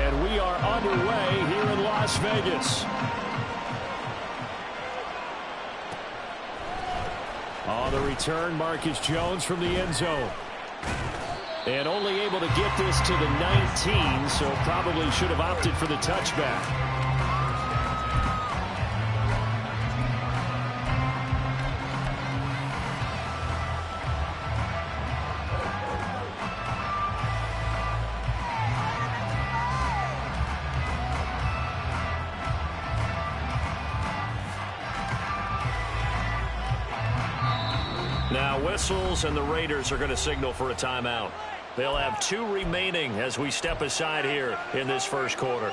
And we are underway here in Las Vegas. On the return, Marcus Jones from the end zone. And only able to get this to the 19, so probably should have opted for the touchback. Now whistles, and the Raiders are going to signal for a timeout. They'll have 2 remaining as we step aside here in this first quarter.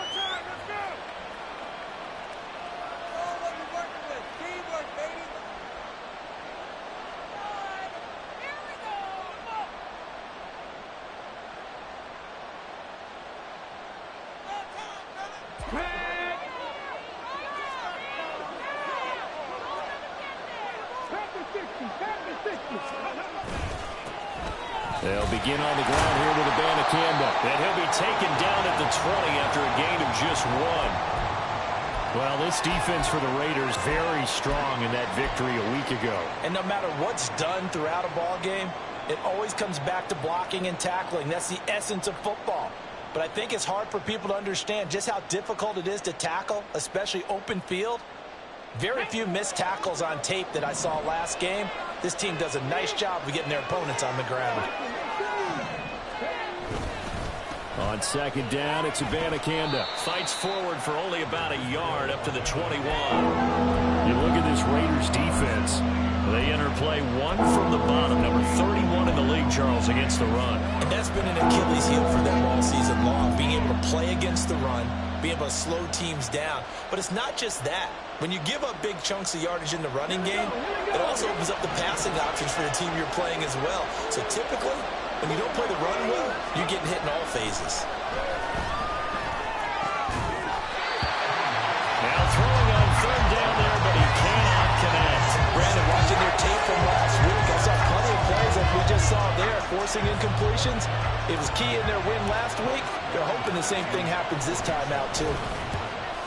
They'll begin on the ground here with Abanikanda. And he'll be taken down at the 20 after a gain of just 1. Well, this defense for the Raiders very strong in that victory a week ago. And no matter what's done throughout a ball game, it always comes back to blocking and tackling. That's the essence of football. But I think it's hard for people to understand just how difficult it is to tackle, especially open field. Very few missed tackles on tape that I saw last game. This team does a nice job of getting their opponents on the ground. On second down, it's Abanikanda. Fights forward for only about a yard up to the 21. You look at this Raiders defense. They enter play 1 from the bottom, number 31 in the league, Charles, against the run. And that's been an Achilles heel for them all season long, being able to play against the run, being able to slow teams down. But it's not just that. When you give up big chunks of yardage in the running game, it also opens up the passing options for the team you're playing as well. So typically, when you don't play the run well, you're getting hit in all phases. Now throwing on third down there, but he cannot connect. Brandon, watching their tape from last week, I saw plenty of plays like we just saw there, forcing incompletions. It was key in their win last week. They're hoping the same thing happens this time out, too.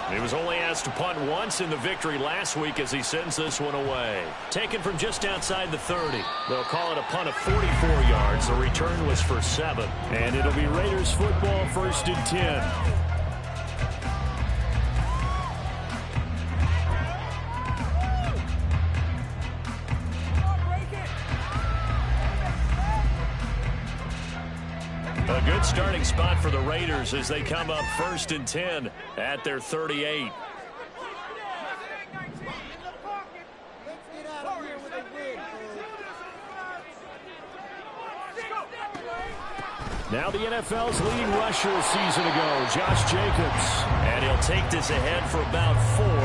He was only asked to punt once in the victory last week as he sends this one away. Taken from just outside the 30. They'll call it a punt of 44 yards. The return was for 7. And it'll be Raiders football, 1st and 10. A good starting spot for the Raiders as they come up 1st and 10 at their 38. Now the NFL's leading rusher a season ago, Josh Jacobs. And he'll take this ahead for about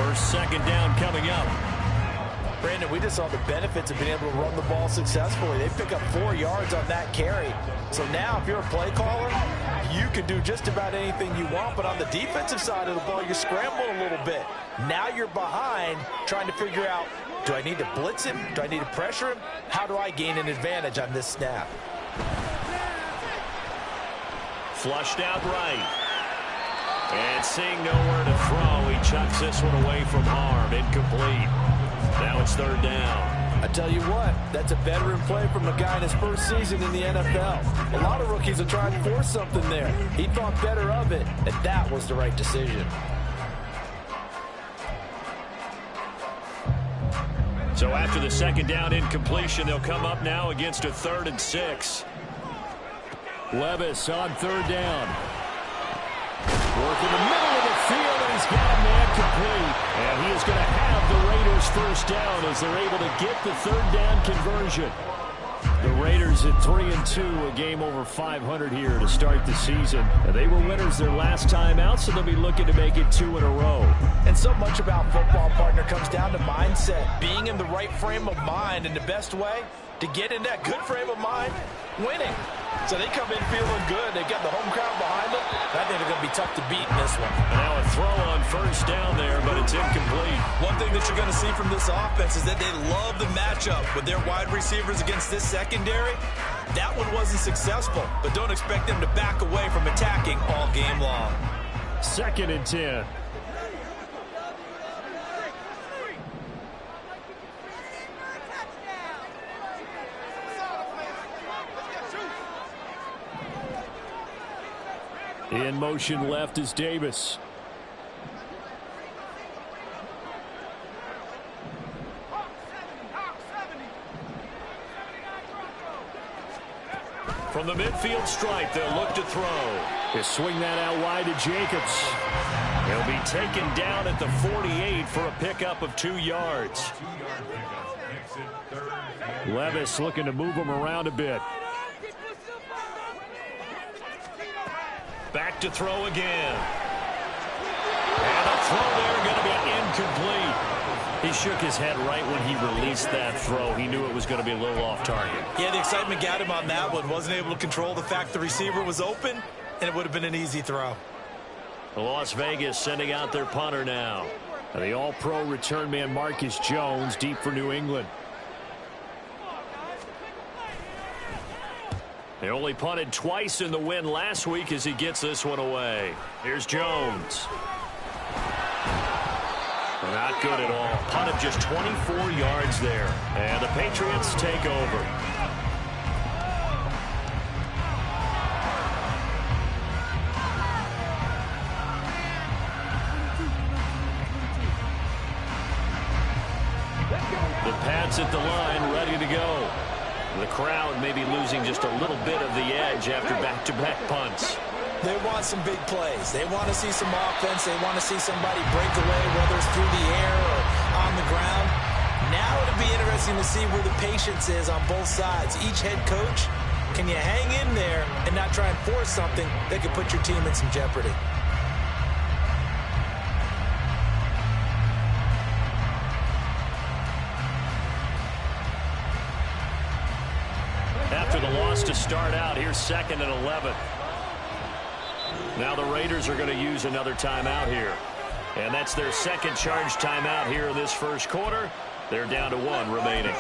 4. Second down coming up. Brandon, we just saw the benefits of being able to run the ball successfully. They pick up 4 yards on that carry. So now if you're a play caller, you can do just about anything you want. But on the defensive side of the ball, you scramble a little bit. Now you're behind trying to figure out, do I need to blitz him? Do I need to pressure him? How do I gain an advantage on this snap? Flushed out right. And seeing nowhere to throw, he chucks this one away from harm. Incomplete. Now it's 3rd down. I tell you what, that's a veteran play from a guy in his first season in the NFL. A lot of rookies are trying to force something there. He thought better of it, and that was the right decision. So after the second down incompletion, they'll come up now against a 3rd and 6. Levis on 3rd down. Work in the middle of the field, and he's got a man complete. And he is going to have the Raiders 1st down as they're able to get the 3rd down conversion. The Raiders at 3-2, a game over 500 here to start the season. And they were winners their last time out, so they'll be looking to make it 2 in a row. And so much about football, partner, comes down to mindset. Being in the right frame of mind, and the best way to get in that good frame of mind, winning. So they come in feeling good. They've got the home crowd behind them. I think they're going to be tough to beat in this one. Now a throw on 1st down there, but it's incomplete. One thing that you're going to see from this offense is that they love the matchup with their wide receivers against this secondary. That one wasn't successful, but don't expect them to back away from attacking all game long. 2nd and 10. In motion left is Davis. From the midfield stripe, they'll look to throw. They swing that out wide to Jacobs. He'll be taken down at the 48 for a pickup of 2 yards. Levis looking to move him around a bit. Back to throw again. And a throw there going to be incomplete. He shook his head right when he released that throw. He knew it was going to be a little off target. Yeah, the excitement got him on that one. Wasn't able to control the fact the receiver was open, and it would have been an easy throw. Las Vegas sending out their punter now. And the all-pro return man Marcus Jones deep for New England. They only punted twice in the win last week as he gets this one away. Here's Jones. Not good at all. Punted just 24 yards there. And the Patriots take over. The Pats at the line, ready to go. The crowd may be losing just a little bit of the edge after back-to-back punts. They want some big plays. They want to see some offense. They want to see somebody break away, whether it's through the air or on the ground. Now it'll be interesting to see where the patience is on both sides. Each head coach, can you hang in there and not try and force something that could put your team in some jeopardy? After the loss to start out, here's 2nd and 11. Now the Raiders are going to use another timeout here. And that's their second charge timeout here in this first quarter. They're down to 1 remaining.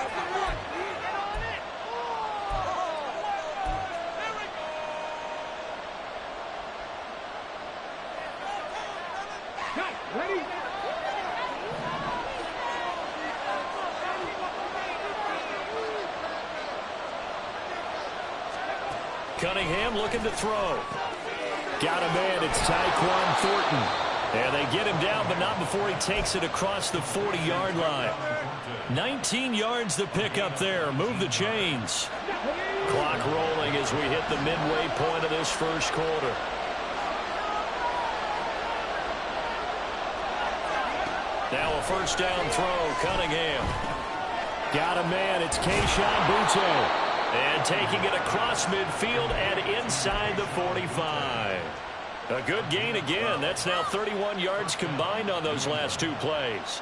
Cunningham looking to throw. Got a man. It's Tyquan Thornton. And they get him down, but not before he takes it across the 40-yard line. 19 yards to pick up there. Move the chains. Clock rolling as we hit the midway point of this first quarter. Now a first down throw. Cunningham. Got a man. It's Kayshon Boutte. And taking it across midfield and inside the 45. A good gain again. That's now 31 yards combined on those last 2 plays.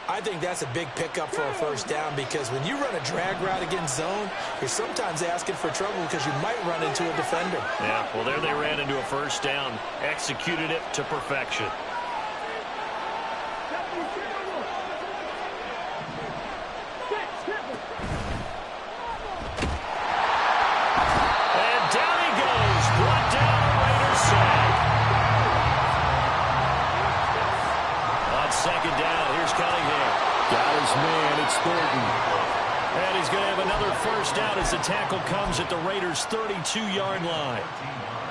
I think that's a big pickup for a first down because when you run a drag route against zone, you're sometimes asking for trouble because you might run into a defender. Yeah, well, there they ran into a first down. Executed it to perfection. And he's going to have another first down as the tackle comes at the Raiders' 32-yard line.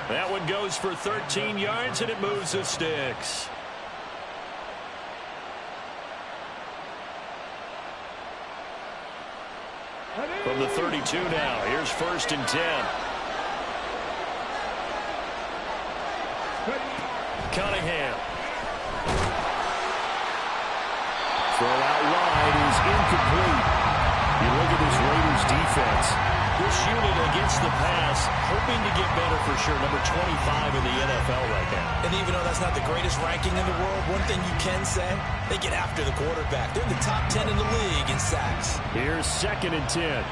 That one goes for 13 yards, and it moves the sticks. From the 32 now, here's 1st and 10. Cunningham. Throw out wide is incomplete. You look at this Raiders defense. This unit against the pass, hoping to get better for sure. Number 25 in the NFL right now. And even though that's not the greatest ranking in the world, one thing you can say, they get after the quarterback. They're in the top 10 in the league in sacks. Here's 2nd and 10.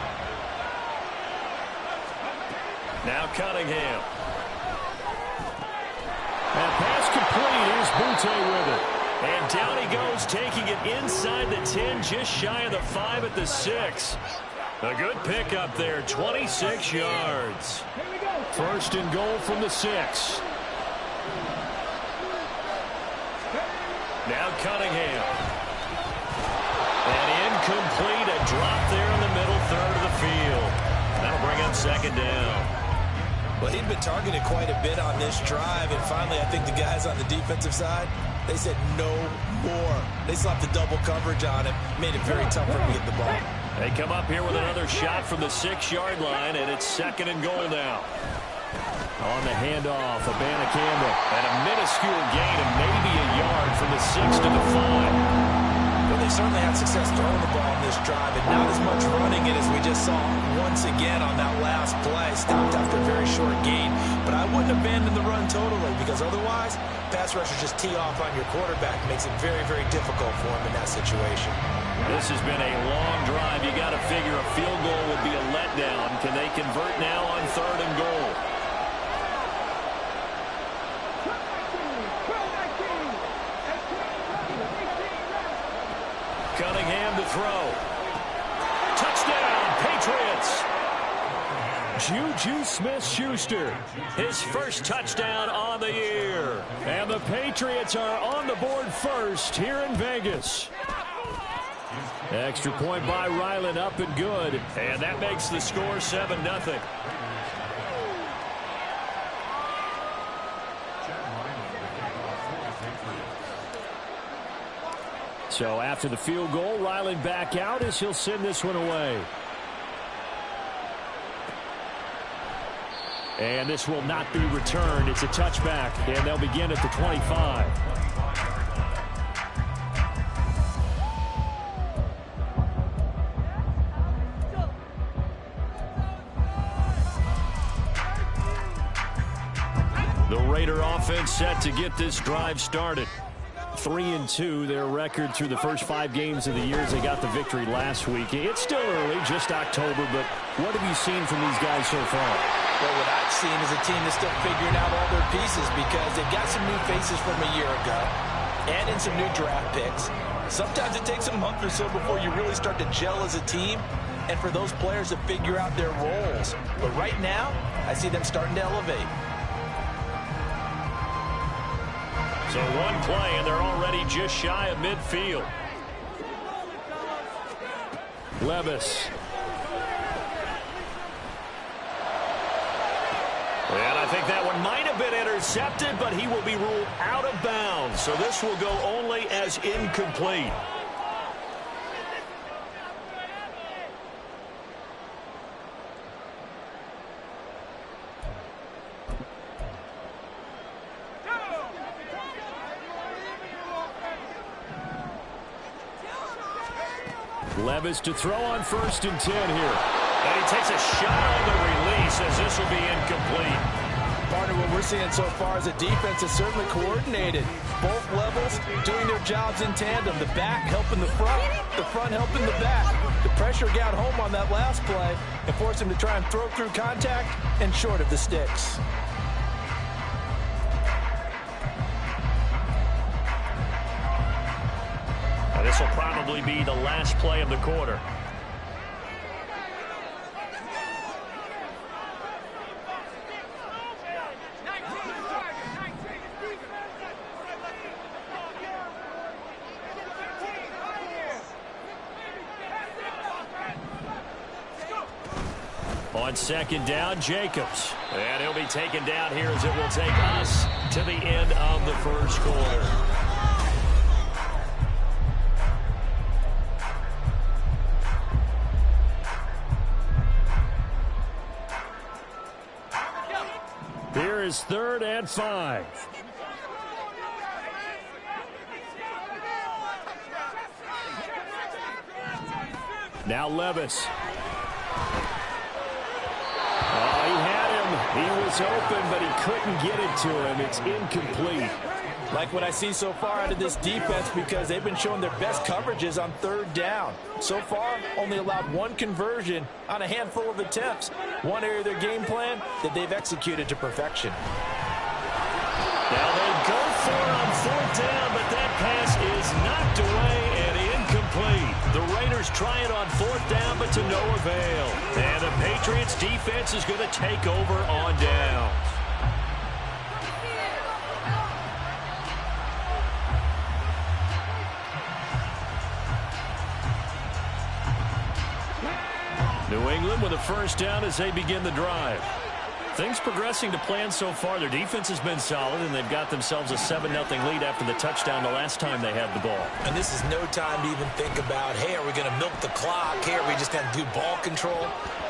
Now Cunningham. And pass complete. Here's Boutte with it. And down he goes, taking it inside the 10, just shy of the 5 at the 6. A good pickup there, 26 yards. 1st and goal from the 6. Now Cunningham. And incomplete, a drop there in the middle third of the field. That'll bring up second down. Well, he'd been targeted quite a bit on this drive, and finally I think the guys on the defensive side, they said no more. They slapped the double coverage on him, made it very tough for him to get the ball. They come up here with another shot from the 6-yard line, and it's second and goal now. On the handoff, Abanikanda. And a minuscule gain of maybe a yard from the 6 to the 5. Well, they certainly had success throwing the ball on this drive, and not as much running it as we just saw once again on that last play. Stopped after a very short gain, but I wouldn't abandon the run totally, because otherwise, pass rushers just tee off on your quarterback. Makes it very, very difficult for him in that situation. This has been a long drive. You got to figure a field goal would be a letdown. Can they convert now on third and goal? Cunningham to throw. Touchdown, Patriots. Juju Smith-Schuster, his first touchdown on the year. And the Patriots are on the board first here in Vegas. Extra point by Ryland, up and good. And that makes the score 7-0. So after the field goal, Ryland back out as he'll send this one away. And this will not be returned. It's a touchback, and they'll begin at the 25. The Raider offense set to get this drive started. 3-2, their record through the first 5 games of the year as they got the victory last week. It's still early, just October, but what have you seen from these guys so far? Well, what I've seen is a team that's still figuring out all their pieces, because they've got some new faces from a year ago and in some new draft picks. Sometimes it takes a month or so before you really start to gel as a team and for those players to figure out their roles. But right now, I see them starting to elevate. So one play, and they're already just shy of midfield. Levis. And I think that one might have been intercepted, but he will be ruled out of bounds. So this will go only as incomplete. Levis to throw on 1st and 10 here. And he takes a shot on the release as this will be incomplete. Partner, what we're seeing so far is a defense that's certainly coordinated. Both levels doing their jobs in tandem. The back helping the front helping the back. The pressure got home on that last play and forced him to try and throw through contact and short of the sticks. This will probably be the last play of the quarter. On 2nd down, Jacobs. And he'll be taken down here as it will take us to the end of the first quarter. Here is 3rd and 5. Now Levis. Oh, he had him. He was open, but he couldn't get it to him. It's incomplete. Like what I see so far out of this defense, because they've been showing their best coverages on 3rd down. So far, only allowed 1 conversion on a handful of attempts. One area of their game plan that they've executed to perfection. Now they'll go for it on 4th down, but that pass is knocked away and incomplete. The Raiders try it on 4th down, but to no avail. And the Patriots defense is going to take over on downs. New England with a first down as they begin the drive. Things progressing to plan so far. Their defense has been solid, and they've got themselves a 7-0 lead after the touchdown the last time they had the ball. And this is no time to even think about, hey, are we going to milk the clock? Hey, are we just going to do ball control?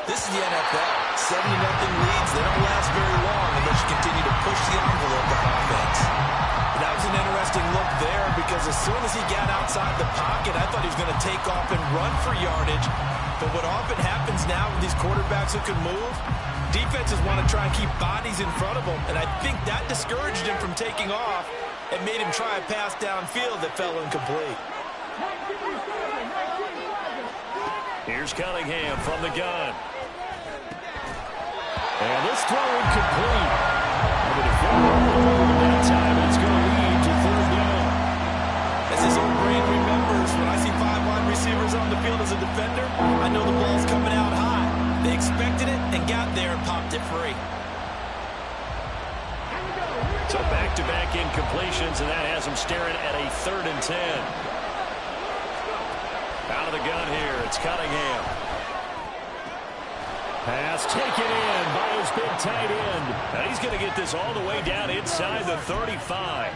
This is the NFL. 70-0 leads, they don't last very long unless you continue to push the envelope on offense. That was an interesting look there because as soon as he got outside the pocket, I thought he was going to take off and run for yardage. But what often happens now with these quarterbacks who can move, defenses want to try and keep bodies in front of them, and I think that discouraged him from taking off and made him try a pass downfield that fell incomplete. Here's Cunningham from the gun. And this throw incomplete. And the defender that time, it's going to lead to third down. As his old brain remembers, when I see 5 wide receivers on the field as a defender, I know the ball's coming out high. They expected it and got there and popped it free. So back-to-back incompletions, and that has them staring at a 3rd and 10. Out of the gun here, it's Cunningham. Pass taken in by his big tight end. And he's going to get this all the way down inside the 35.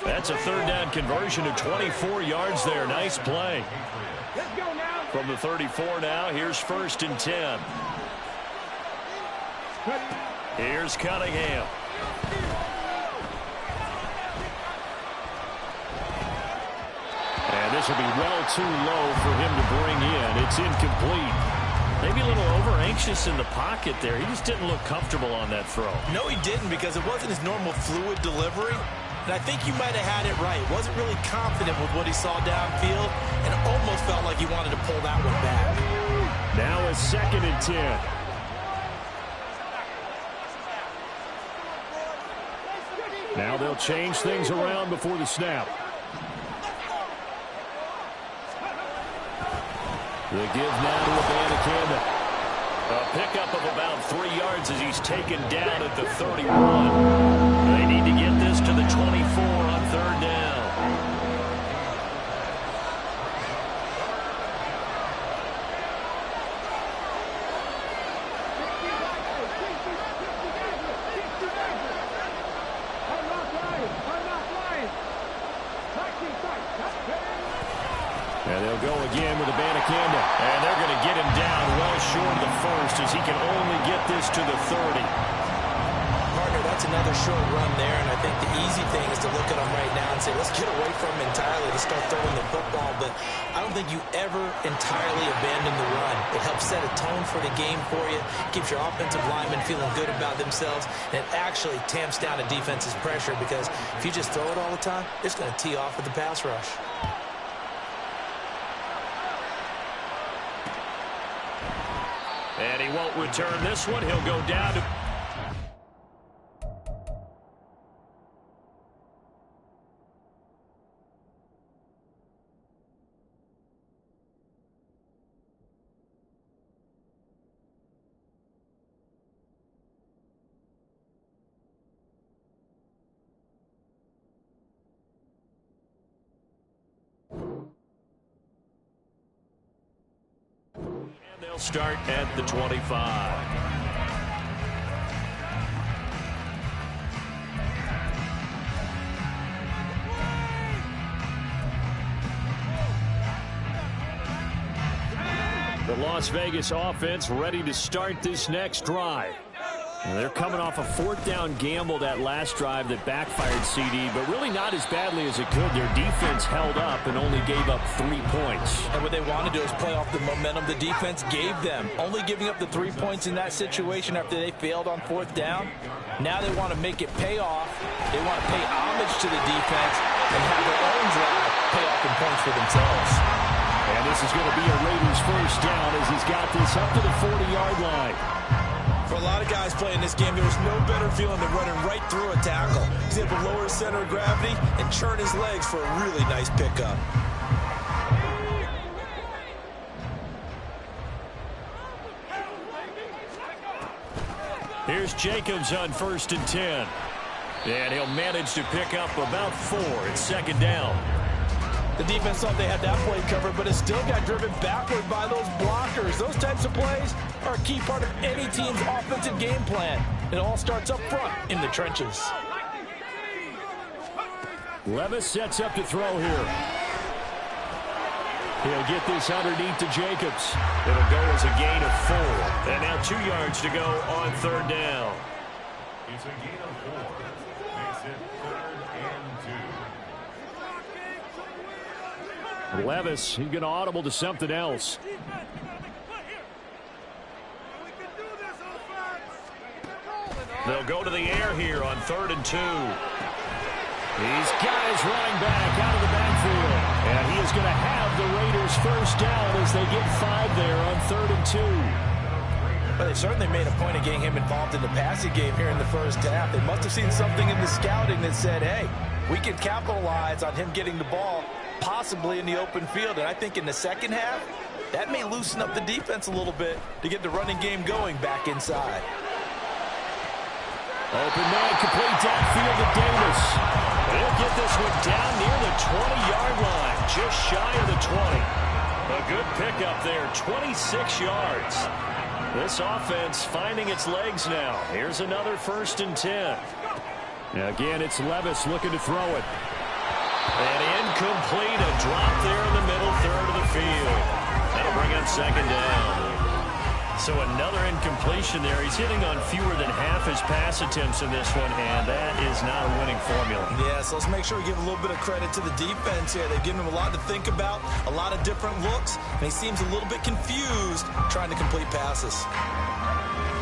That's a 3rd down conversion to 24 yards there. Nice play. From the 34 now, here's 1st and 10. Here's Cunningham. And this will be well too low for him to bring in. It's incomplete. Maybe a little over-anxious in the pocket there. He just didn't look comfortable on that throw. No, he didn't, because it wasn't his normal fluid delivery. And I think you might have had it right. Wasn't really confident with what he saw downfield and almost felt like he wanted to pull that one back. Now a 2nd and 10. Now they'll change things around before the snap. The give now to Abanikanda. A pickup of about 3 yards as he's taken down at the 31. They need to get this to the 24 on 3rd down. And they'll go again with Abanikanda. And they're going to get him down well short of the 1st as he can only get this to the 30. Partner, that's another short run there, and I think the easy thing is to look at him right now and say, let's get away from him entirely to start throwing the football. But I don't think you ever entirely abandon the run. It helps set a tone for the game for you, keeps your offensive linemen feeling good about themselves, and it actually tamps down a defense's pressure because if you just throw it all the time, it's going to tee off with the pass rush. And he won't return this one. He'll go down to... They'll start at the 25. The Las Vegas offense ready to start this next drive. They're coming off a 4th down gamble that last drive that backfired CD, but really not as badly as it could. Their defense held up and only gave up 3 points. And what they want to do is play off the momentum the defense gave them. Only giving up the 3 points in that situation after they failed on 4th down. Now they want to make it pay off. They want to pay homage to the defense and have their own drive pay off in points for themselves. And this is going to be a Raiders first down as he's got this up to the 40-yard line. For a lot of guys playing this game, there's no better feeling than running right through a tackle. He's able to lower his center of gravity and churn his legs for a really nice pickup. Here's Jacobs on 1st and 10. And he'll manage to pick up about 4 at 2nd down. The defense thought they had that play covered, but it still got driven backward by those blockers. Those types of plays are a key part of any team's offensive game plan. It all starts up front in the trenches. Levis sets up to throw here. He'll get this underneath to Jacobs. It'll go as a gain of 4. And now 2 yards to go on 3rd down. It's a gain of 4. Makes it 3rd and 2. Levis, he's going to audible to something else. They'll go to the air here on 3rd and 2. These guys running back out of the backfield. And he is going to have the Raiders first down as they get 5 there on 3rd and 2. Well, they certainly made a point of getting him involved in the passing game here in the first half. They must have seen something in the scouting that said, hey, we can capitalize on him getting the ball possibly in the open field. And I think in the second half, that may loosen up the defense a little bit to get the running game going back inside. Open man, complete downfield to Davis. He'll get this one down near the 20-yard line, just shy of the 20. A good pickup there, 26 yards. This offense finding its legs now. Here's another 1st and 10. Again, it's Levis looking to throw it. And incomplete, a drop there in the middle third of the field. That'll bring up 2nd down. So another incompletion there. He's hitting on fewer than half his pass attempts in this one, and that is not a winning formula. Yeah, so let's make sure we give a little bit of credit to the defense here. They've given him a lot to think about, a lot of different looks, and he seems a little bit confused trying to complete passes.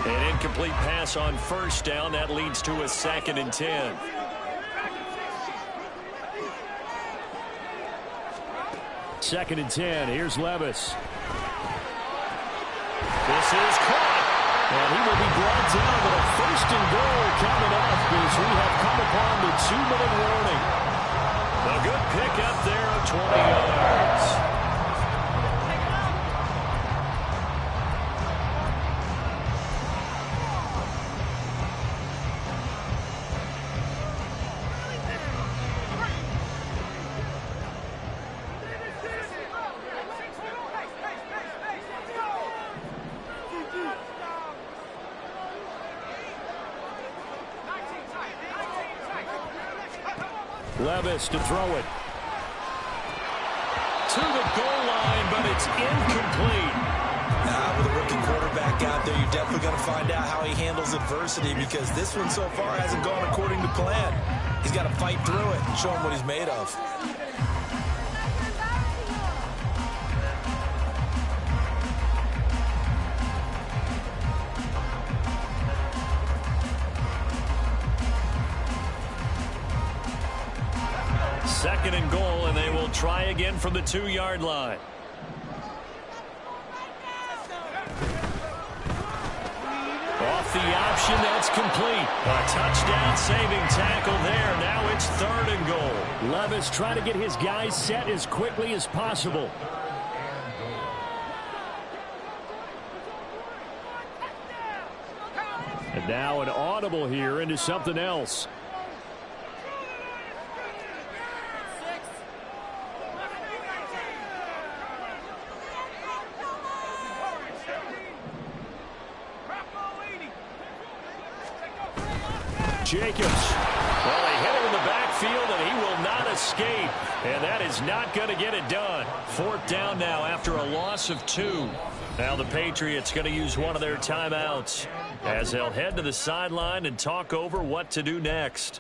An incomplete pass on 1st down. That leads to a 2nd and 10. Second and 10. Here's Levis. This is caught. And he will be brought down, but a 1st and goal coming up as we have come upon the 2-minute warning. A good pickup there of 20 yards. Levis to throw it. To the goal line, but it's incomplete. With a rookie quarterback out there, you're definitely going to find out how he handles adversity because this one so far hasn't gone according to plan. He's got to fight through it and show him what he's made of. Second and goal, and they will try again from the 2-yard line. Off the option, that's complete. A touchdown saving tackle there. Now it's 3rd and goal. Levis trying to get his guys set as quickly as possible. And now an audible here into something else. Jacobs. Well, they hit him in the backfield, and he will not escape. And that is not going to get it done. 4th down now after a loss of 2. Now the Patriots going to use one of their timeouts as they'll head to the sideline and talk over what to do next.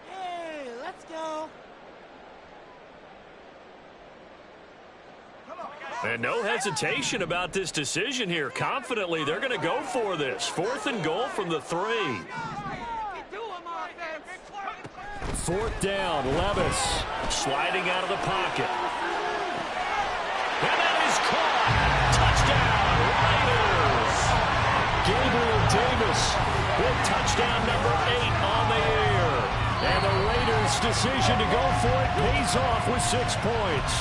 Hey, let's go. And no hesitation about this decision here. Confidently, they're going to go for this. 4th and goal from the 3. 4th down, Levis. Sliding out of the pocket. And that is caught. Touchdown, Raiders. Gabriel Davis with touchdown number 8 on the air. And the Raiders' decision to go for it pays off with 6 points.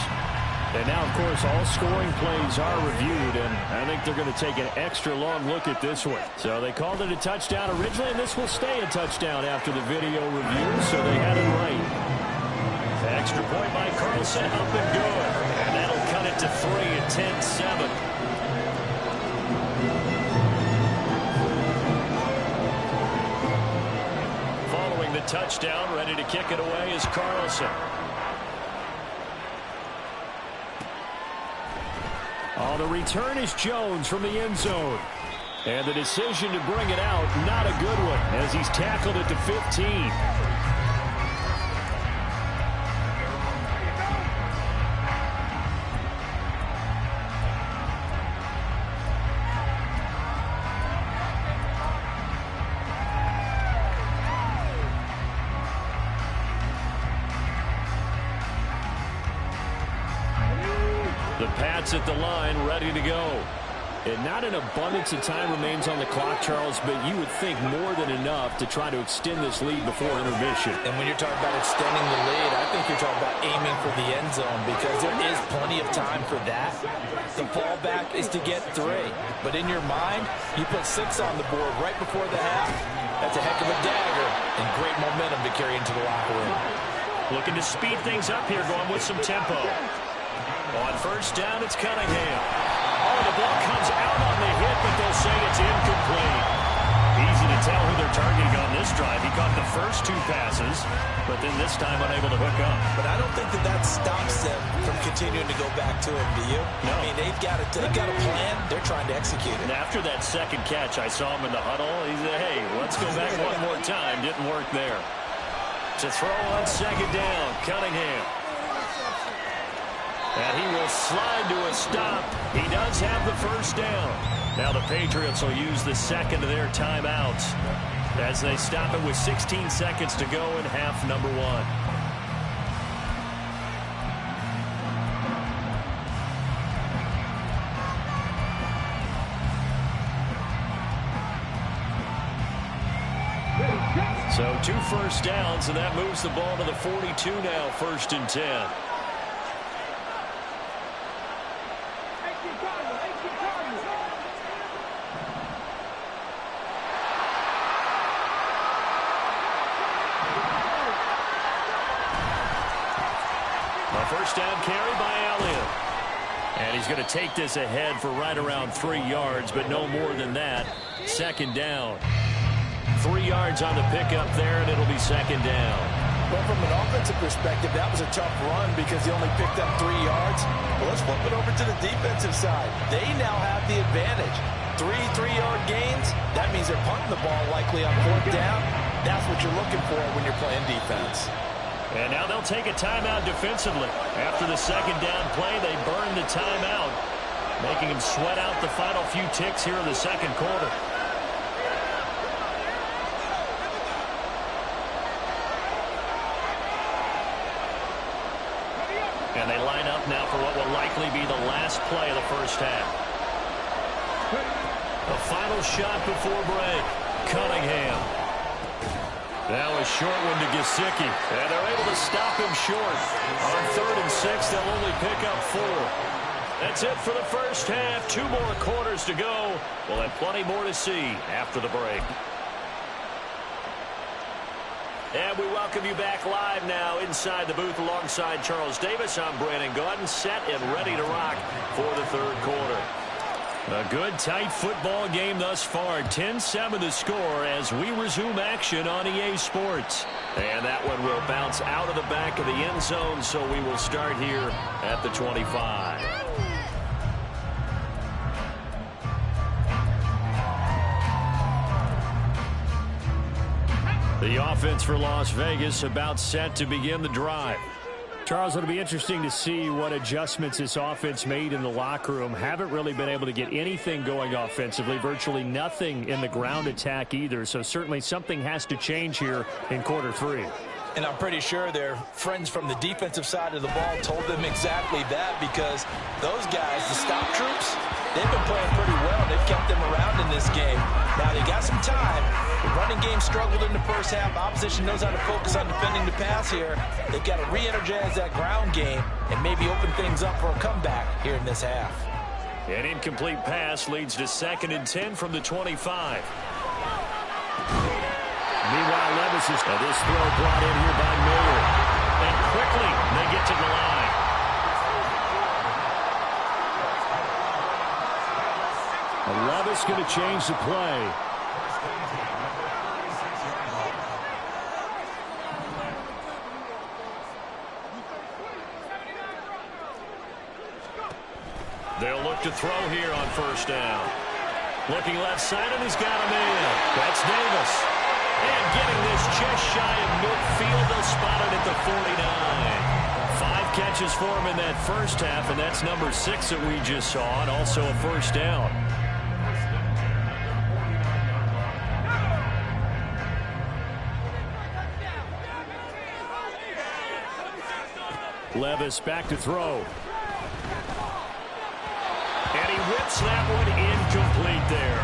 And now, of course, all scoring plays are reviewed, and I think they're going to take an extra long look at this one. So they called it a touchdown originally, and this will stay a touchdown after the video review, so they had it right. Extra point by Carlson, up and good. And that'll cut it to 3 at 10-7. Following the touchdown, ready to kick it away is Carlson. On the return is Jones from the end zone. And the decision to bring it out, not a good one, as he's tackled at the 15. The Pats at the line, ready to go. And not an abundance of time remains on the clock, Charles, but you would think more than enough to try to extend this lead before intermission. And when you're talking about extending the lead, I think you're talking about aiming for the end zone because there is plenty of time for that. The fallback is to get 3. But in your mind, you put 6 on the board right before the half. That's a heck of a dagger and great momentum to carry into the locker room. Looking to speed things up here, going with some tempo. On first down, it's Cunningham. Oh, the ball comes out on the hit, but they'll say it's incomplete. Easy to tell who they're targeting on this drive. He caught the first 2 passes, but then this time unable to hook up. But I don't think that stops them from continuing to go back to him, do you? No. I mean, they've got a plan. They're trying to execute it. And after that second catch, I saw him in the huddle. He said, hey, let's go back one more time. Didn't work there. To throw on second down, Cunningham. And he will slide to a stop. He does have the first down. Now the Patriots will use the second of their timeouts as they stop it with 16 seconds to go in half number 1. So 2 first downs, and that moves the ball to the 42 now, 1st and 10. First down carry by Elliott. And he's going to take this ahead for right around 3 yards, but no more than that. Second down. 3 yards on the pickup there, and it'll be second down. Well, from an offensive perspective, that was a tough run because he only picked up 3 yards. Well, let's flip it over to the defensive side. They now have the advantage. 3 3-yard gains. That means they're punting the ball likely on 4th down. That's what you're looking for when you're playing defense. And now they'll take a timeout defensively. After the second down play, they burn the timeout, making them sweat out the final few ticks here in the second quarter. And they line up now for what will likely be the last play of the first half. The final shot before break. Cunningham. Now a short one to Gesicki. And they're able to stop him short. On 3rd and 6, they'll only pick up 4. That's it for the first half. 2 more quarters to go. We'll have plenty more to see after the break. And we welcome you back live now inside the booth alongside Charles Davis. I'm Brandon Gaudin, set and ready to rock for the 3rd quarter. A good, tight football game thus far. 10-7 the score as we resume action on EA Sports. And that one will bounce out of the back of the end zone, so we will start here at the 25. The offense for Las Vegas about set to begin the drive. Charles, it'll be interesting to see what adjustments this offense made in the locker room. Haven't really been able to get anything going offensively, virtually nothing in the ground attack either. So certainly something has to change here in quarter 3. And I'm pretty sure their friends from the defensive side of the ball told them exactly that because those guys, the stop troops, they've been playing pretty well. They've kept them around in this game. Now they got some time. The running running game struggled in the first half. Opposition knows how to focus on defending the pass here. They've got to re-energize that ground game and maybe open things up for a comeback here in this half. An incomplete pass leads to 2nd and 10 from the 25. Meanwhile, Levis is this throw brought in here by Miller. And quickly, they get to the line. And Levis going to change the play. They'll look to throw here on 1st down. Looking left side, and he's got a man. That's Davis. And getting this just shy of midfield, they'll spot it at the 49. 5 catches for him in that first half, and that's number 6 that we just saw, and also a 1st down. Levis back to throw. And he whips that one incomplete there.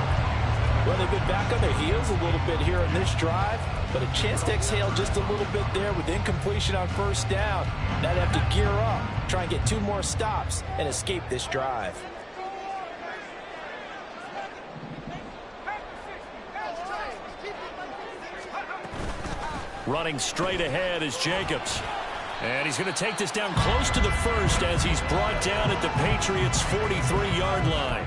Well, they've been back on their heels a little bit here in this drive, but a chance to exhale just a little bit there with incompletion on 1st down. Now they have to gear up, try and get 2 more stops, and escape this drive. Running straight ahead is Jacobs. And he's going to take this down close to the 1st as he's brought down at the Patriots' 43-yard line.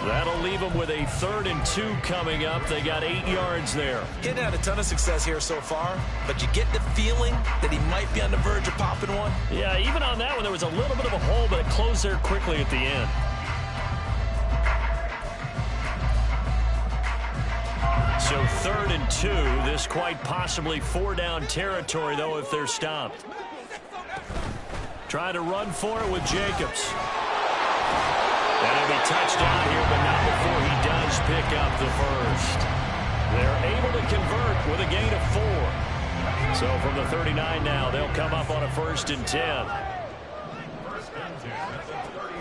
That'll leave them with a 3rd and 2 coming up. They got 8 yards there. Getting had a ton of success here so far, but you get the feeling that he might be on the verge of popping one. Yeah, even on that one, there was a little bit of a hole, but it closed there quickly at the end. So 3rd and 2, this quite possibly 4-down territory, though, if they're stopped. Trying to run for it with Jacobs. That'll be touchdown here, but not before he does pick up the 1st. They're able to convert with a gain of 4. So from the 39 now, they'll come up on a 1st and 10.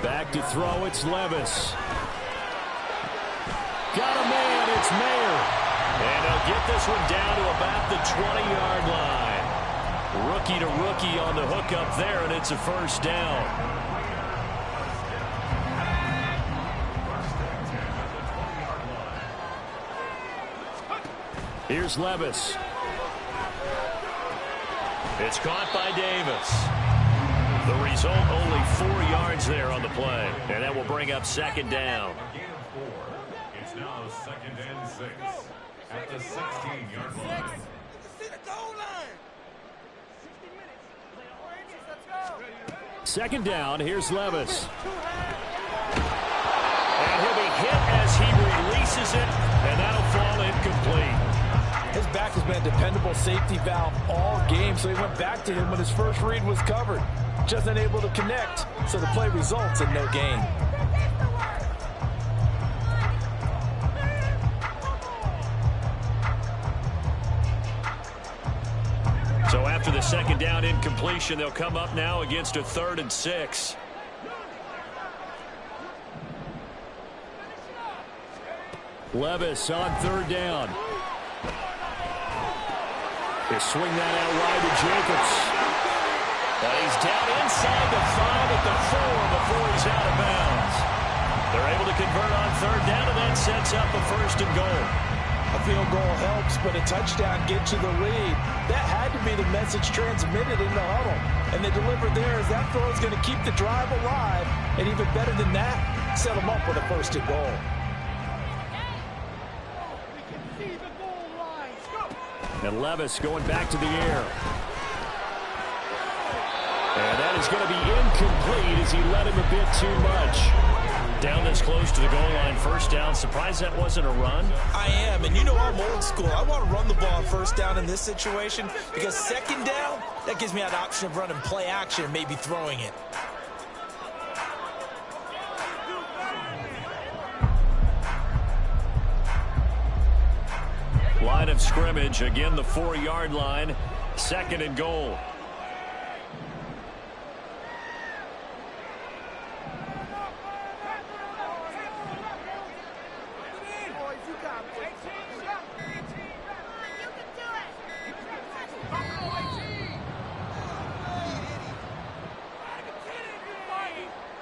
Back to throw, it's Levis. Got a man, it's Mayer. And they'll get this one down to about the 20-yard line. Rookie to rookie on the hook up there, and it's a 1st down. Here's Levis. It's caught by Davis. The result, only 4 yards there on the play. And that will bring up 2nd down. It's now 2nd and 6 at the 16-yard line. Second down, here's Levis. And he'll be hit as he releases it, and that'll fall incomplete. His back has been a dependable safety valve all game, so he went back to him when his first read was covered. Just unable to connect, so the play results in no gain. So after the 2nd down incompletion, they'll come up now against a 3rd and 6. Levis on 3rd down. They swing that out wide to Jacobs. But he's down inside the 5 at the 4 before he's out of bounds. They're able to convert on 3rd down, and that sets up a 1st and goal. A field goal helps, but a touchdown gets you the lead. That had to be the message transmitted in the huddle. And they delivered there as that throw is going to keep the drive alive. And even better than that, set them up with a 1st and goal. And Levis going back to the air. And that is going to be incomplete as he led him a bit too much. Down this close to the goal line, 1st down. Surprised that wasn't a run? I am, and you know I'm old school. I want to run the ball on 1st down in this situation because 2nd down, that gives me an option of running play action and maybe throwing it. Line of scrimmage, again the 4-yard line, 2nd and goal.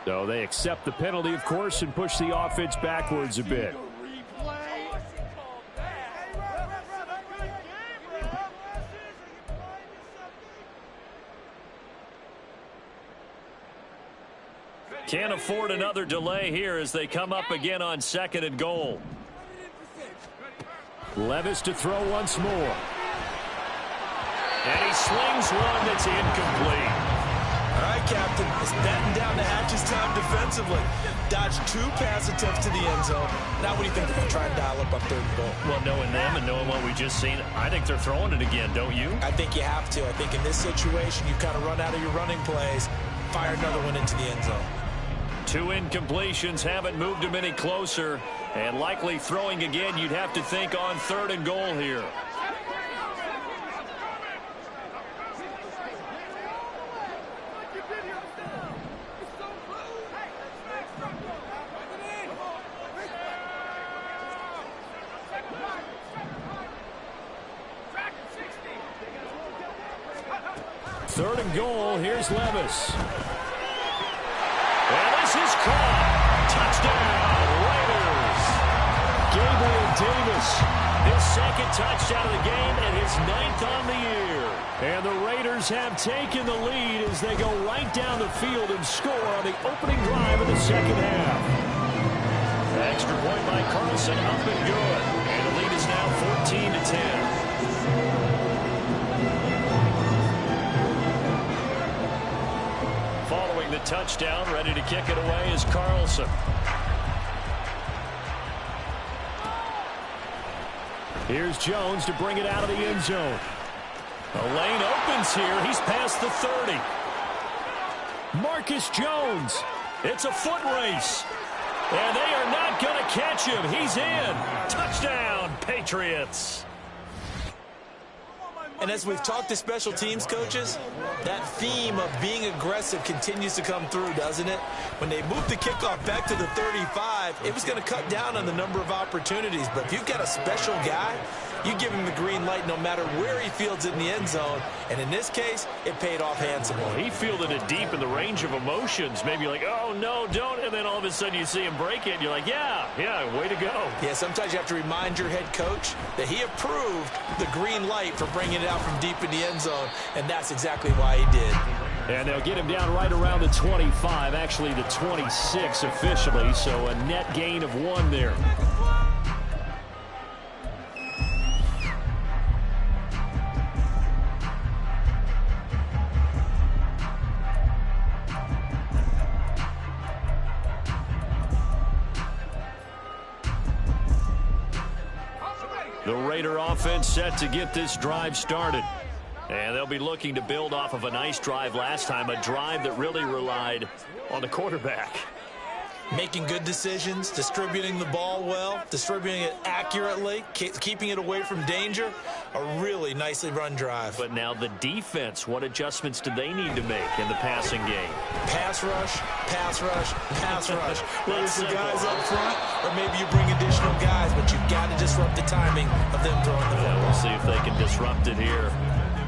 So they accept the penalty, of course, and push the offense backwards a bit. Can't afford another delay here as they come up again on 2nd and goal. Levis to throw once more. And he slings one that's incomplete. All right, Captain, it's batting down the hatches time defensively. Dodged 2 pass attempts to the end zone. Now what do you think they're going to try and dial up on 3rd and goal? Well, knowing them and knowing what we just seen, I think they're throwing it again, don't you? I think you have to. I think in this situation, you kind of run out of your running plays, fire another one into the end zone. 2 incompletions haven't moved him any closer, and likely throwing again, you'd have to think on 3rd and goal here. Third and goal, here's Levis. And this is caught. Touchdown, Raiders. Gabriel Davis. His 2nd touchdown of the game and his 9th on the year. And the Raiders have taken the lead as they go right down the field and score on the opening drive of the 2nd half. Extra point by Carlson, up and good. And the lead is now 14-10. Following the touchdown, ready to kick it away is Carlson. Here's Jones to bring it out of the end zone. The lane opens here. He's past the 30. Marcus Jones. It's a foot race. And they are not going to catch him. He's in. Touchdown, Patriots. And as we've talked to special teams coaches, that theme of being aggressive continues to come through, doesn't it? When they moved the kickoff back to the 35, it was going to cut down on the number of opportunities. But if you've got a special guy, you give him the green light no matter where he fields in the end zone. And in this case, it paid off handsomely. He fielded it deep in the range of emotions. Maybe like, oh, no, don't. And then all of a sudden you see him break it. And you're like, yeah, way to go. Yeah, sometimes you have to remind your head coach that he approved the green light for bringing it out from deep in the end zone. And that's exactly why he did. And they'll get him down right around the 25, actually the 26 officially. So a net gain of 1 there. The Raider offense set to get this drive started. And they'll be looking to build off of a nice drive last time, a drive that really relied on the quarterback. Making good decisions, distributing the ball well, distributing it accurately, keeping it away from danger. A really nicely run drive. But now the defense, what adjustments do they need to make in the passing game? Pass rush, pass rush, pass rush. Whether it's the guys up front or maybe you bring additional guys, but you've got to disrupt the timing of them throwing the football. We'll see if they can disrupt it here.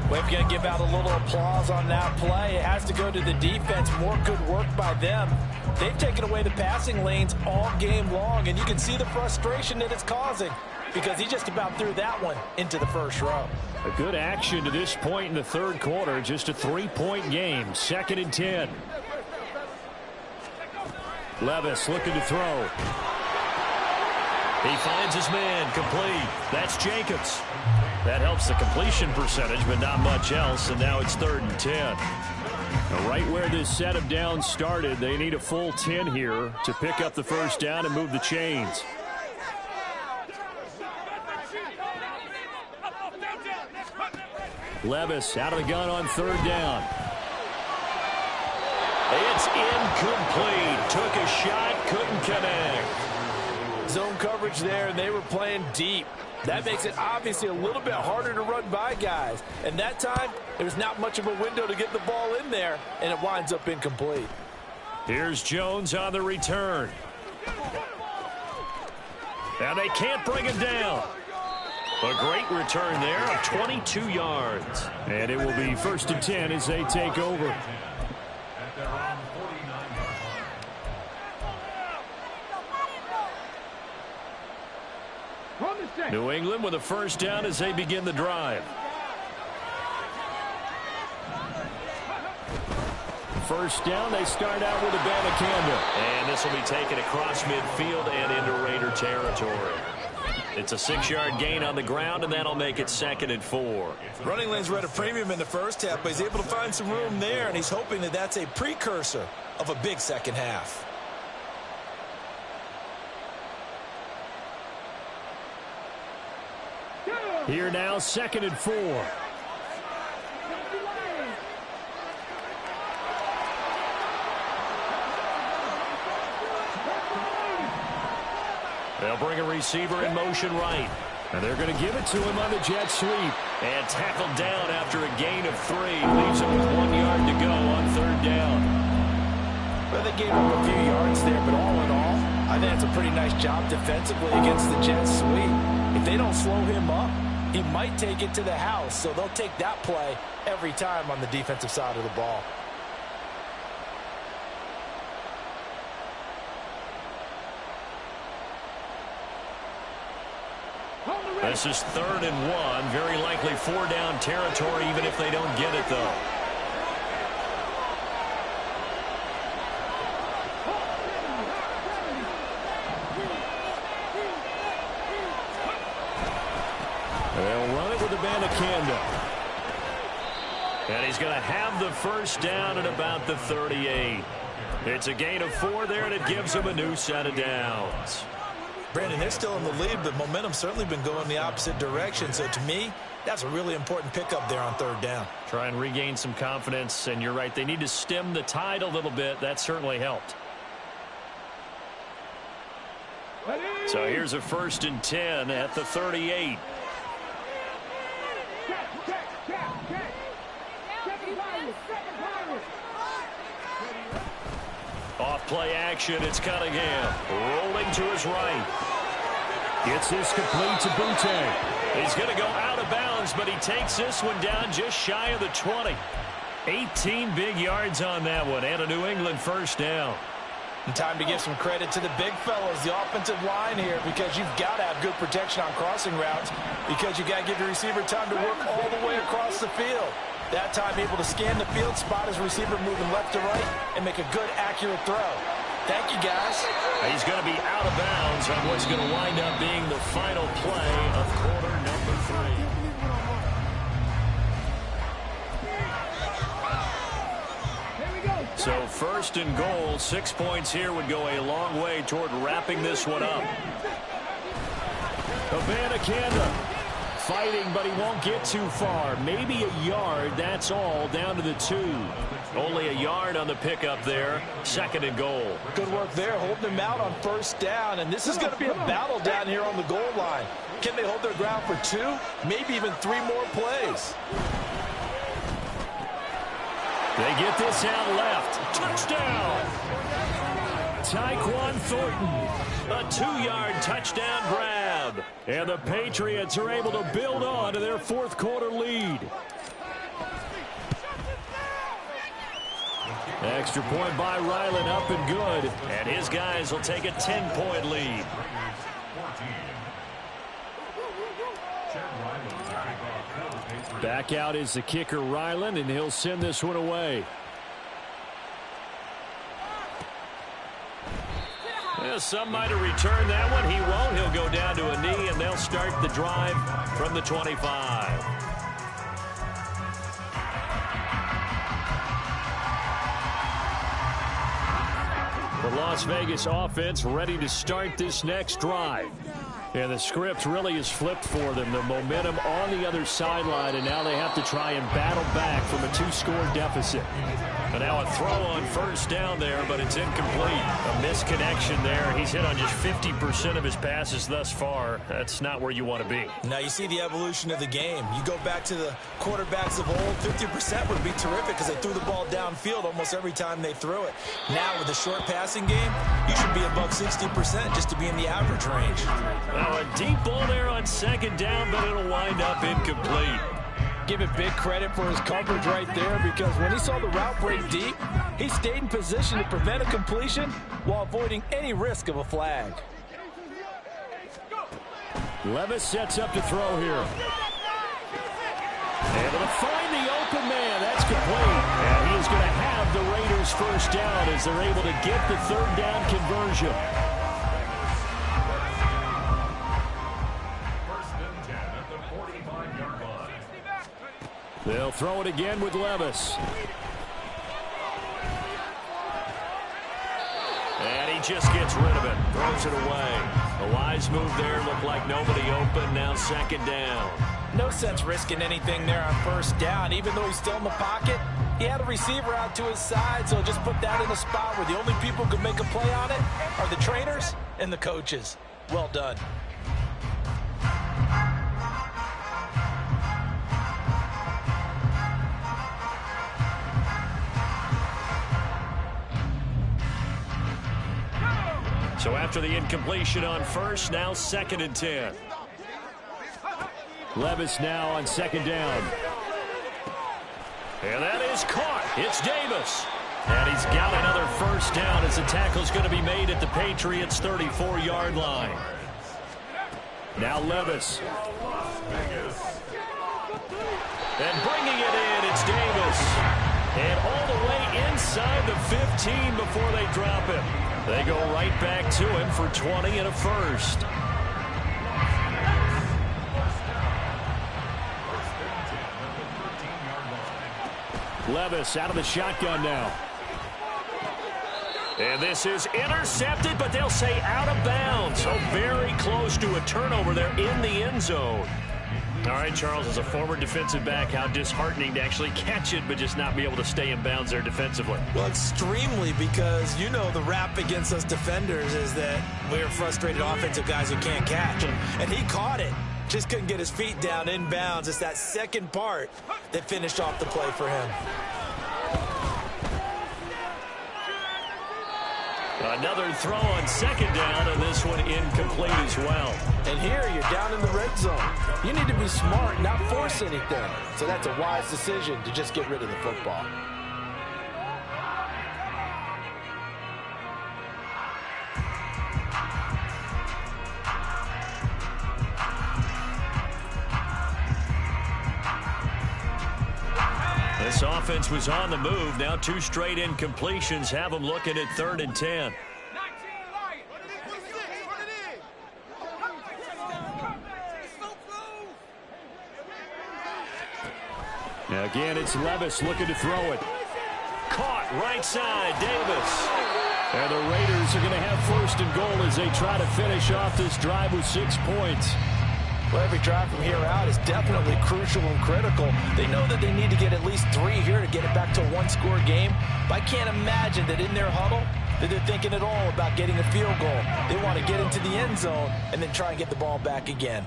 We've got to give out a little applause on that play. It has to go to the defense. More good work by them. They've taken away the passing lanes all game long, and you can see the frustration that it's causing because he just about threw that one into the first row. A good action to this point in the 3rd quarter. Just a 3-point game. 2nd and 10. Levis looking to throw. He finds his man, complete. That's Jacobs. That helps the completion percentage, but not much else, and now it's 3rd and 10. Now right where this set of downs started, they need a full 10 here to pick up the first down and move the chains. Levis out of the gun on 3rd down. It's incomplete. Took a shot, couldn't connect. Zone coverage there, and they were playing deep. That makes it obviously a little bit harder to run by guys. And that time, there's not much of a window to get the ball in there, and it winds up incomplete. Here's Jones on the return. Now they can't bring him down. A great return there of 22 yards. And it will be 1st and 10 as they take over. At their own 49 yard line. New England with a 1st down as they begin the drive. 1st down, they start out with Abanikanda. And this will be taken across midfield and into Raider territory. It's a 6-yard gain on the ground, and that'll make it 2nd and 4. Running lanes were at a premium in the first half, but he's able to find some room there, and he's hoping that that's a precursor of a big second half. Here now, 2nd and 4. They'll bring a receiver in motion right. And they're going to give it to him on the jet sweep. And tackled down after a gain of 3. Leaves him with 1 yard to go on 3rd down. Well, they gave up a few yards there, but all in all, I think it's a pretty nice job defensively against the jet sweep. If they don't slow him up, he might take it to the house, so they'll take that play every time on the defensive side of the ball. This is 3rd and 1. Very likely 4-down territory, even if they don't get it, though. They'll run it with Abanikanda. And he's going to have the 1st down at about the 38. It's a gain of 4 there, and it gives him a new set of downs. Brandon, they're still in the lead, but momentum's certainly been going the opposite direction. So to me, that's a really important pickup there on 3rd down. Try and regain some confidence, and you're right. They need to stem the tide a little bit. That certainly helped. So here's a 1st and 10 at the 38. Off play action, it's Cunningham. Rolling to his right. Gets this complete to Butte. He's going to go out of bounds, but he takes this one down just shy of the 20. 18 big yards on that one, and a New England 1st down. And time to give some credit to the big fellas, the offensive line here, because you've got to have good protection on crossing routes, because you got to give your receiver time to work all the way across the field. That time able to scan the field, spot his receiver moving left to right, and make a good, accurate throw. Thank you, guys. He's going to be out of bounds on what's going to wind up being the final play of quarter number 3. So 1st and goal, 6 points here would go a long way toward wrapping this one up. Abanikanda fighting, but he won't get too far. Maybe a yard, that's all, down to the 2. Only a yard on the pickup there. 2nd and goal. Good work there, holding him out on 1st down, and this is going to be a battle down here on the goal line. Can they hold their ground for 2, maybe even 3 more plays? They get this out left. Touchdown! Tyquan Thornton. A 2-yard touchdown grab. And the Patriots are able to build on to their 4th quarter lead. Extra point by Ryland, up and good. And his guys will take a 10-point lead. Back out is the kicker, Ryland, and he'll send this one away. Well, some might have returned that one. He won't. He'll go down to a knee, and they'll start the drive from the 25. The Las Vegas offense ready to start this next drive. And the script really is flipped for them. The momentum on the other sideline, and now they have to try and battle back from a 2-score deficit. And now a throw on 1st down there, but it's incomplete. A misconnection there. He's hit on just 50% of his passes thus far. That's not where you want to be. Now you see the evolution of the game. You go back to the quarterbacks of old, 50% would be terrific because they threw the ball downfield almost every time they threw it. Now with the short passing game, you should be above 60% just to be in the average range. Now a deep ball there on second down, but it'll wind up incomplete. Give it big credit for his coverage right there, because when he saw the route break deep, he stayed in position to prevent a completion while avoiding any risk of a flag. Levis sets up to throw here. Able to find the open man. That's complete. And he is going to have the Raiders first down as they're able to get the third down conversion. First and 10 at the 45-yard line. They'll throw it again with Levis. And he just gets rid of it. Throws it away. A wise move there. Looked like nobody open. Now second down. No sense risking anything there on first down. Even though he's still in the pocket, he had a receiver out to his side, so just put that in a spot where the only people who can make a play on it are the trainers and the coaches. Well done. So after the incompletion on first, now second and 10. Levis now on second down. And that is caught. It's Davis. And he's got another first down as the tackle's going to be made at the Patriots' 34-yard line. Now Levis. And bringing it in, it's Davis. And all the way inside the 15 before they drop him. They go right back to him for 20 and a first. Levis out of the shotgun now. And this is intercepted, but they'll say out of bounds. So very close to a turnover there in the end zone. All right, Charles, as a former defensive back, how disheartening to actually catch it, but just not be able to stay in bounds there defensively. Well, extremely, because you know the rap against us defenders is that we're frustrated offensive guys who can't catch. And he caught it. Just couldn't get his feet down in bounds. It's that second part that finished off the play for him. Another throw on second down, and this one incomplete as well. And here you're down in the red zone. You need to be smart, not force anything. So that's a wise decision to just get rid of the football. This offense was on the move. Now two straight incompletions have them looking at 3rd and 10. Now again, it's Levis looking to throw it. Caught right side, Davis. And the Raiders are going to have 1st and goal as they try to finish off this drive with 6 points. Well, every drive from here out is definitely crucial and critical. They know that they need to get at least 3 here to get it back to a one-score game. But I can't imagine that in their huddle that they're thinking at all about getting a field goal. They want to get into the end zone and then try and get the ball back again.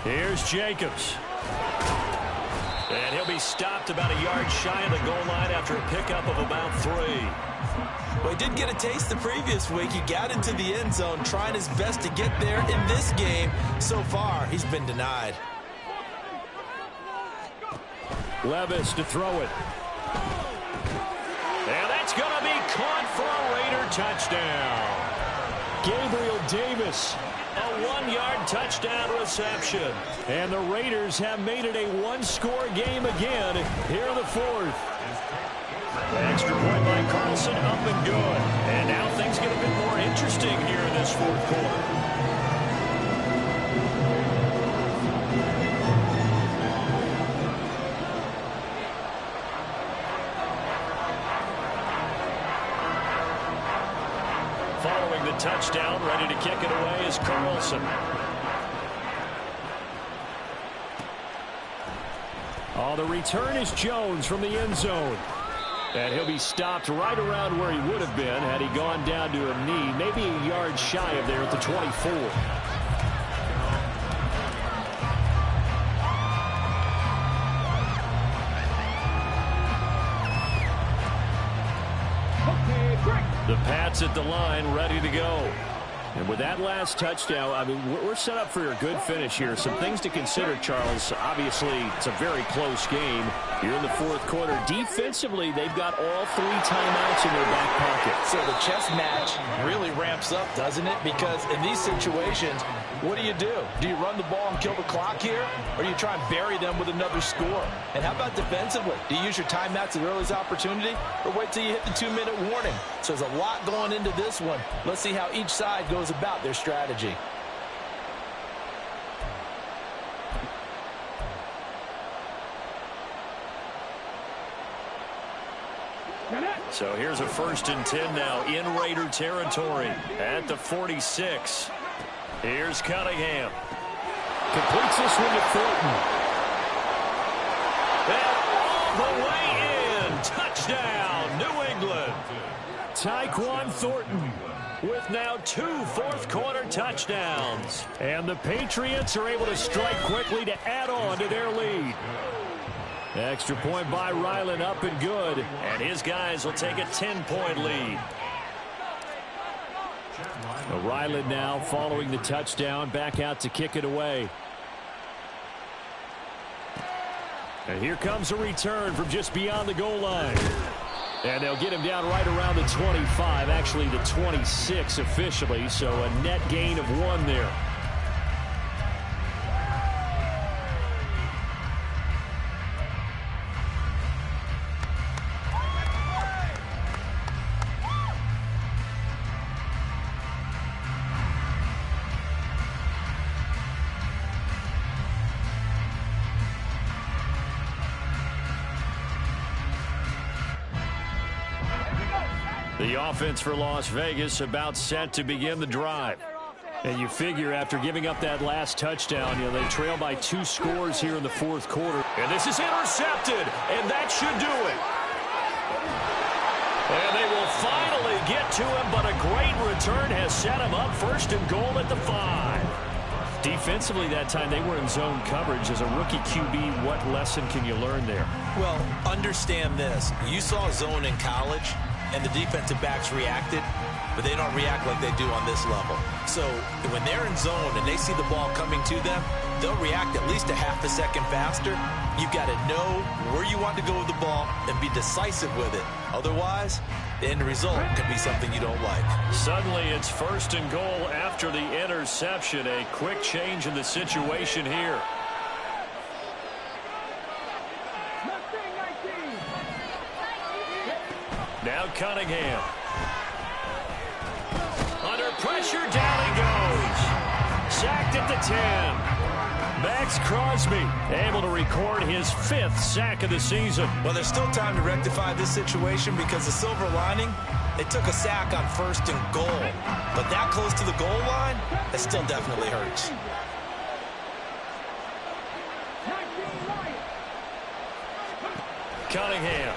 Here's Jacobs. And he'll be stopped about a yard shy of the goal line after a pickup of about 3. Well, he did get a taste the previous week. He got into the end zone, trying his best to get there in this game. So far, he's been denied. Levis to throw it. And that's going to be caught for a Raider touchdown. Gabriel Davis, a 1-yard touchdown reception. And the Raiders have made it a one-score game again here in the 4th. Extra point by Carlson, up and good. And now things get a bit more interesting here in this 4th quarter. Following the touchdown, ready to kick it away is Carlson. Oh, the return is Jones from the end zone. And he'll be stopped right around where he would have been had he gone down to a knee, maybe a yard shy of there at the 24. The Pats at the line, ready to go. And with that last touchdown, I mean, we're set up for a good finish here. Some things to consider, Charles. Obviously, it's a very close game. You're in the fourth quarter. Defensively, they've got all 3 timeouts in their back pocket. So the chess match really ramps up, doesn't it? Because in these situations, what do? Do you run the ball and kill the clock here? Or do you try and bury them with another score? And how about defensively? Do you use your timeouts at earliest opportunity? Or wait till you hit the 2-minute warning? So there's a lot going into this one. Let's see how each side goes about their strategy. So here's a 1st and 10 now in Raider territory at the 46. Here's Cunningham. Completes this one to Thornton. And all the way in. Touchdown, New England. Tyquan Thornton with now 2 fourth-quarter touchdowns. And the Patriots are able to strike quickly to add on to their lead. Extra point by Ryland, up and good. And his guys will take a 10-point lead. Ryland now following the touchdown, back out to kick it away. And here comes a return from just beyond the goal line. And they'll get him down right around the 25, actually the 26 officially, so a net gain of 1 there. The offense for Las Vegas about set to begin the drive. And you figure after giving up that last touchdown, you know, they trail by 2 scores here in the fourth quarter. And this is intercepted, and that should do it. And they will finally get to him, but a great return has set him up 1st and goal at the 5. Defensively that time, they were in zone coverage. As a rookie QB, what lesson can you learn there? Well, understand this. You saw zone in college, and the defensive backs reacted, but they don't react like they do on this level. So when they're in zone and they see the ball coming to them, they'll react at least a half a second faster. You've got to know where you want to go with the ball and be decisive with it. Otherwise, the end result can be something you don't like. Suddenly, it's 1st and goal after the interception. A quick change in the situation here. Now Cunningham. Under pressure, down he goes. Sacked at the 10. Max Crosby able to record his 5th sack of the season. Well, there's still time to rectify this situation because the silver lining, they took a sack on 1st and goal. But that close to the goal line, it still definitely hurts. Cunningham.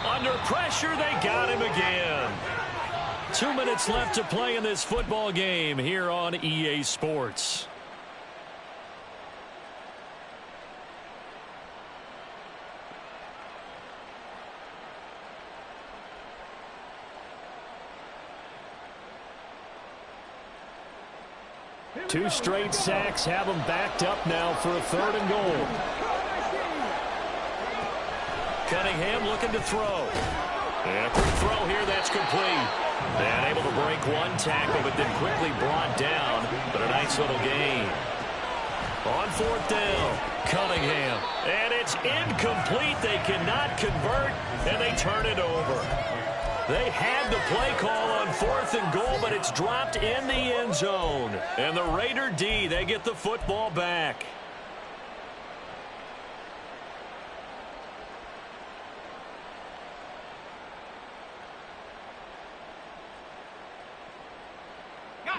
Under pressure, they got him again. 2 minutes left to play in this football game here on EA Sports. Two straight sacks have them backed up now for a 3rd and goal. Cunningham looking to throw. And a quick throw here, that's complete. And able to break 1 tackle, but then quickly brought down. But a nice little gain. On 4th down, Cunningham. And it's incomplete. They cannot convert, and they turn it over. They had the play call on 4th and goal, but it's dropped in the end zone. And the Raider D, they get the football back.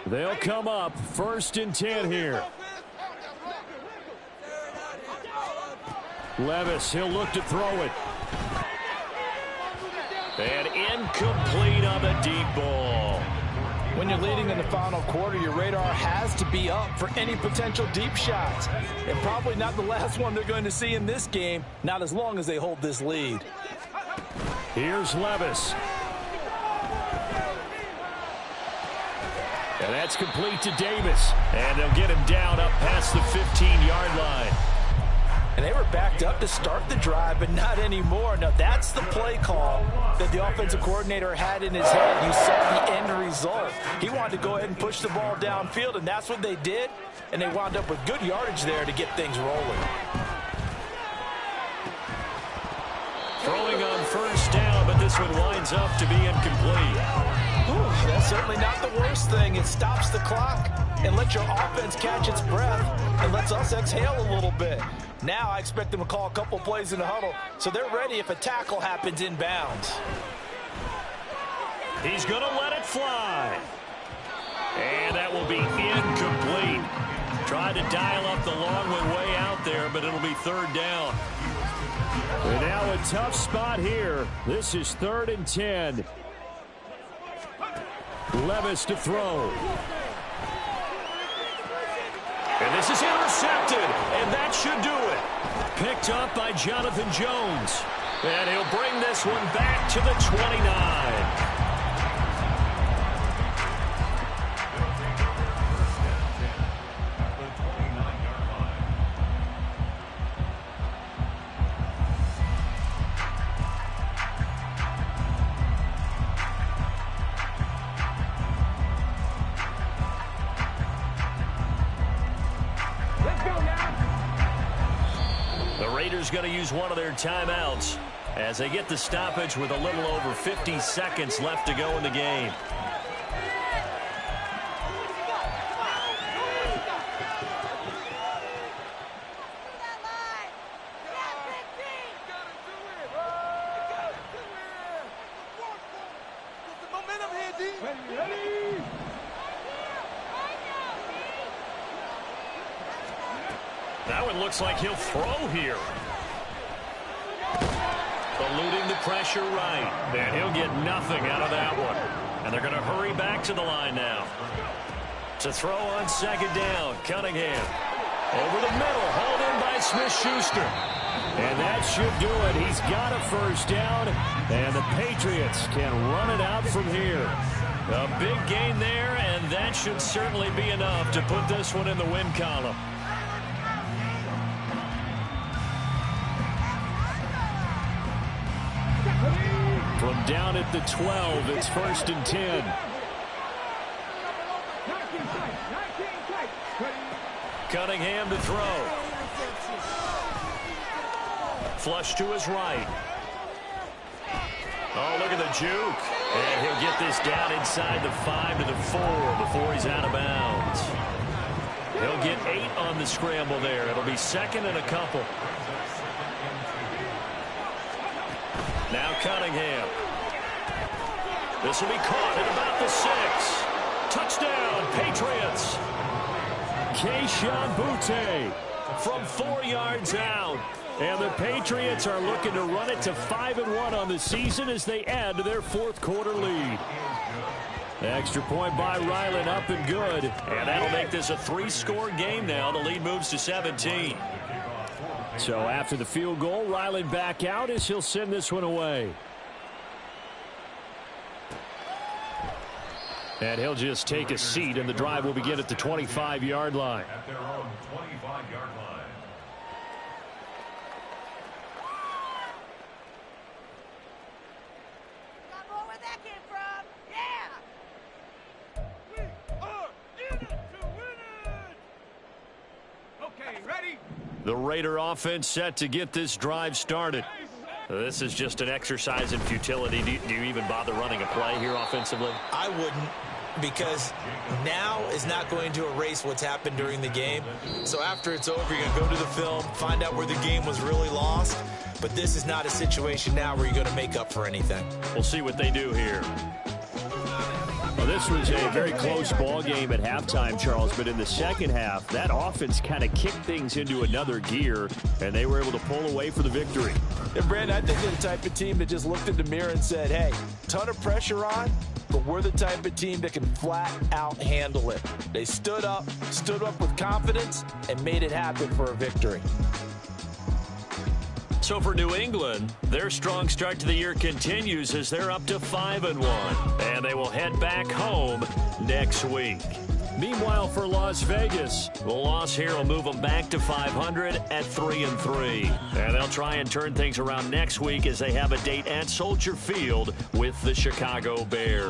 They'll come up 1st and 10 here. Levis, he'll look to throw it. And incomplete on the deep ball. When you're leading in the final quarter, your radar has to be up for any potential deep shots. And probably not the last one they're going to see in this game, not as long as they hold this lead. Here's Levis. And that's complete to Davis. And they'll get him down up past the 15-yard line. And they were backed up to start the drive, but not anymore. Now, that's the play call that the offensive coordinator had in his head. You saw the end result. He wanted to go ahead and push the ball downfield, and that's what they did. And they wound up with good yardage there to get things rolling. Throwing on first down, but this one winds up to be incomplete. Ooh, that's certainly not the worst thing. It stops the clock and lets your offense catch its breath and lets us exhale a little bit. Now I expect them to call a couple plays in the huddle, so they're ready if a tackle happens inbounds. He's going to let it fly. And that will be incomplete. Tried to dial up the long one way out there, but it'll be third down. And now a tough spot here. This is 3rd and 10. Levis to throw. And this is intercepted, and that should do it. Picked up by Jonathan Jones. And he'll bring this one back to the 29. Going to use one of their timeouts as they get the stoppage with a little over 50 seconds left to go in the game. That one looks like he'll throw here. Eluding the pressure right. And he'll get nothing out of that one. And they're going to hurry back to the line now. To throw on second down, Cunningham. Over the middle, hauled in by Smith-Schuster. And that should do it. He's got a first down. And the Patriots can run it out from here. A big gain there, and that should certainly be enough to put this one in the win column. From down at the 12, it's 1st and 10. Cunningham to throw. Flush to his right. Oh, look at the juke. And he'll get this down inside the 5 to the 4 before he's out of bounds. He'll get 8 on the scramble there. It'll be 2nd and a couple. Now Cunningham. This will be caught at about the 6. Touchdown, Patriots. Kayshon Boutte from 4 yards out. And the Patriots are looking to run it to 5-1 on the season as they add to their 4th quarter lead. Extra point by Ryland, up and good. And that'll make this a 3-score game now. The lead moves to 17. So after the field goal, Ryland back out as he'll send this one away. And he'll just take a seat, and the drive will begin at the 25-yard line. At their own 25-yard line. Where that came from? Yeah! We are in it to win it! Okay, ready? The Raider offense set to get this drive started. This is just an exercise in futility. Do you even bother running a play here offensively? I wouldn't, because now is not going to erase what's happened during the game. So after it's over, you're going to go to the film, find out where the game was really lost. But this is not a situation now where you're going to make up for anything. We'll see what they do here. Well, this was a very close ball game at halftime, Charles, but in the second half, that offense kind of kicked things into another gear, and they were able to pull away for the victory. And Brandon, I think they're the type of team that just looked in the mirror and said, hey, ton of pressure on, but we're the type of team that can flat out handle it. They stood up with confidence, and made it happen for a victory. So for New England, their strong start to the year continues as they're up to 5-1. And they will head back home next week. Meanwhile, for Las Vegas, the loss here will move them back to 500 at 3-3. And they'll try and turn things around next week as they have a date at Soldier Field with the Chicago Bears.